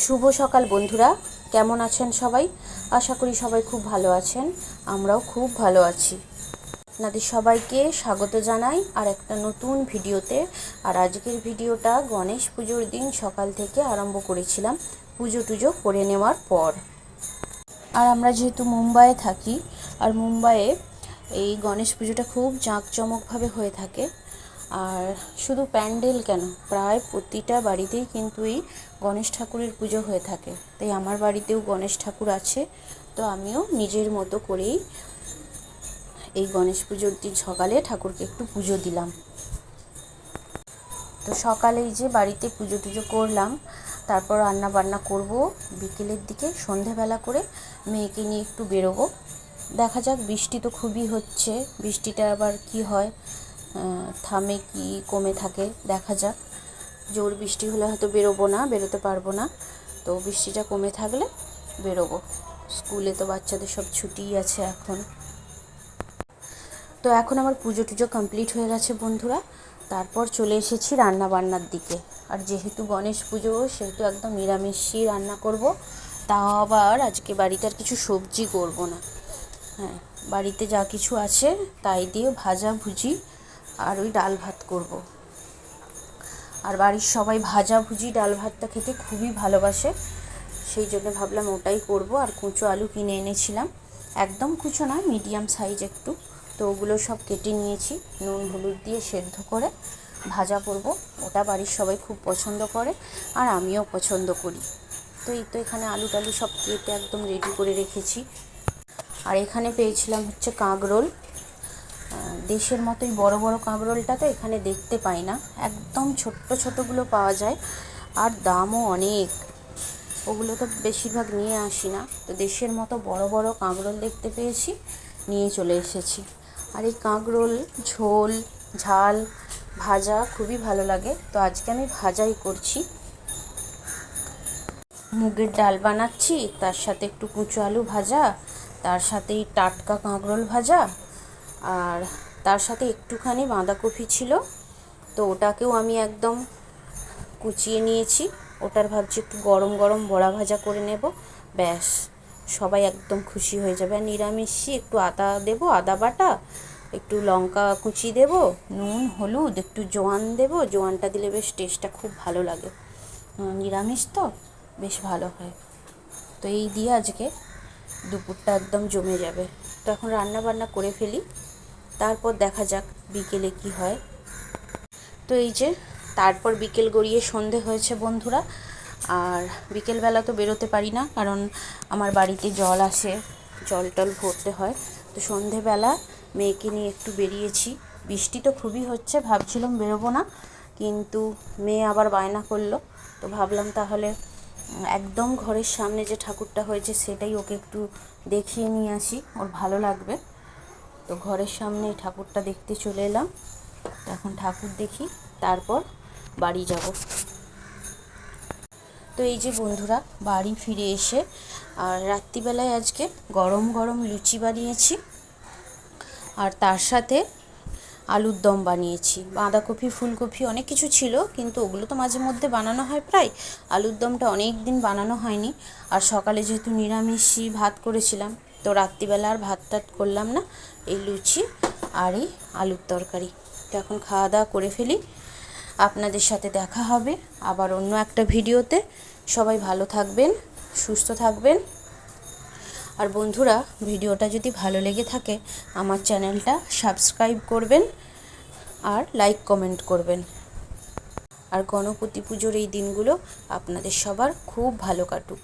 শুভ সকাল বন্ধুরা, কেমন আছেন সবাই? আশা করি সবাই খুব ভালো আছেন। আমরাও খুব ভালো আছি। আপনাদের সবাইকে স্বাগত জানাই আর একটা নতুন ভিডিওতে। আর আজকের ভিডিওটা গণেশ পুজোর দিন সকাল থেকে আরম্ভ করেছিলাম, পুজো টুজো করে নেওয়ার পর। আর আমরা যেহেতু মুম্বাইয়ে থাকি, আর মুম্বাইয়ে এই গণেশ পুজোটা খুব জাঁকজমকভাবে হয়ে থাকে। আর শুধু প্যান্ডেল কেন, প্রায় প্রতিটা বাড়িতেই কিন্তু এই গণেশ ঠাকুরের পুজো হয়ে থাকে। তাই আমার বাড়িতেও গণেশ ঠাকুর আছে, তো আমিও নিজের মতো করেই এই গণেশ পুজোর দিন সকালে ঠাকুরকে একটু পুজো দিলাম। তো সকালেই যে বাড়িতে পুজো টুজো করলাম, তারপর রান্না বান্না করব বিকেলের দিকে, সন্ধেবেলা করে মেয়েকে নিয়ে একটু বেরোবো। দেখা যাক, বৃষ্টি তো খুবই হচ্ছে, বৃষ্টিটা আবার কি হয়, থামে কি কমে থাকে, দেখা যাক। জোর বৃষ্টি হলে হয়তো বেরোতে পারবো না, তো বৃষ্টিটা কমে থাকলে বেরোবো। স্কুলে তো বাচ্চাদের সব ছুটিই আছে এখন। তো এখন আমার পুজো টুজো কমপ্লিট হয়ে গেছে বন্ধুরা, তারপর চলে এসেছি রান্না বান্নার দিকে। আর যেহেতু গণেশ পুজো, সেহেতু একদম নিরামিষই রান্না করব। তাও আবার আজকে বাড়িতে আর কিছু সবজি করব না। হ্যাঁ, বাড়িতে যা কিছু আছে তাই দিয়ে ভাজা ভুজি আর ওই ডাল ভাত করব। আর বাড়ির সবাই ভাজা ভুজি ডাল ভাতটা খেতে খুবই ভালোবাসে, সেই জন্য ভাবলাম ওটাই করব। আর কুঁচো আলু কিনে এনেছিলাম, একদম কুঁচো না, মিডিয়াম সাইজ একটু। তো ওগুলো সব কেটে নিয়েছি, নুন হলুদ দিয়ে সেদ্ধ করে ভাজা করব। ওটা বাড়ির সবাই খুব পছন্দ করে, আর আমিও পছন্দ করি। তো এই তো এখানে আলু টালু সব কেটে একদম রেডি করে রেখেছি। আর এখানে পেয়েছিলাম হচ্ছে কাঁকরোল। দেশের মতোই বড় বড় কাঁকরোলটা তো এখানে দেখতে পাই না, একদম ছোট্ট ছোটোগুলো পাওয়া যায়, আর দামও অনেক। ওগুলো তো বেশিরভাগ নিয়ে আসি না, তো দেশের মতো বড় বড় কাঁকরোল দেখতে পেয়েছি, নিয়ে চলে এসেছি। আর এই কাঁকরোল ঝোল, ঝাল, ভাজা খুবই ভালো লাগে, তো আজকে আমি ভাজাই করছি। মুগের ডাল বানাচ্ছি, তার সাথে একটু কুচো আলু ভাজা, তার সাথেই টাটকা কাঁকরোল ভাজা, আর তার সাথে একটুখানি বাঁধাকপি ছিল, তো ওটাকেও আমি একদম কুচিয়ে নিয়েছি। ওটার ভাবছি একটু গরম গরম বড়া ভাজা করে নেব, ব্যাস সবাই একদম খুশি হয়ে যাবে। আর নিরামিষই, একটু আদা দেবো, আদা বাটা, একটু লঙ্কা কুচি দেব, নুন হলুদ, একটু জোয়ান দেব, জোয়ানটা দিলে বেশ টেস্টটা খুব ভালো লাগে, নিরামিষ তো বেশ ভালো হয়। তো এই দিয়ে আজকে দুপুরটা একদম জমে যাবে। তো এখন রান্না বান্না করে ফেলি, তারপর দেখা যাক বিকেলে কি হয়। তো এই যে তারপর বিকেল গড়িয়ে সন্ধে হয়েছে বন্ধুরা। আর বিকেলবেলা তো বেরোতে পারি না, কারণ আমার বাড়িতে জল আসে, জল টল ভরতে হয়। তো সন্ধেবেলা মেয়েকে নিয়ে একটু বেরিয়েছি। বৃষ্টি তো খুবই হচ্ছে, ভাবছিলাম বেরোবো না, কিন্তু মেয়ে আবার বায়না করলো, তো ভাবলাম তাহলে একদম ঘরের সামনে যে ঠাকুরটা হয়েছে সেটাই ওকে একটু দেখিয়ে নিয়ে আসি, ওর ভালো লাগবে। তো ঘরের সামনে ঠাকুরটা দেখতে চলে এলাম। এখন ঠাকুর দেখি, তারপর বাড়ি যাব। তো এই যে বন্ধুরা, বাড়ি ফিরে এসে আর রাত্রিবেলায় আজকে গরম গরম লুচি বানিয়েছি, আর তার সাথে আলুর দম বানিয়েছি। বাঁধাকপি ফুলকপি অনেক কিছু ছিল, কিন্তু ওগুলো তো মাঝে মধ্যে বানানো হয় প্রায়, আলুর দমটা অনেক দিন বানানো হয়নি। আর সকালে যেহেতু নিরামিষই ভাত করেছিলাম, তো রাত্রিবেলা আর ভাত টাত করলাম না, এই লুচি আর এই আলুর তরকারি। তো এখন খাওয়া দাওয়া করে ফেলি, আপনাদের সাথে দেখা হবে আবার অন্য একটা ভিডিওতে। সবাই ভালো থাকবেন, সুস্থ থাকবেন। আর বন্ধুরা, ভিডিওটা যদি ভালো লেগে থাকে আমার চ্যানেলটা সাবস্ক্রাইব করবেন আর লাইক কমেন্ট করবেন। আর গণপতি পুজোর এই দিনগুলো আপনাদের সবার খুব ভালো কাটুক।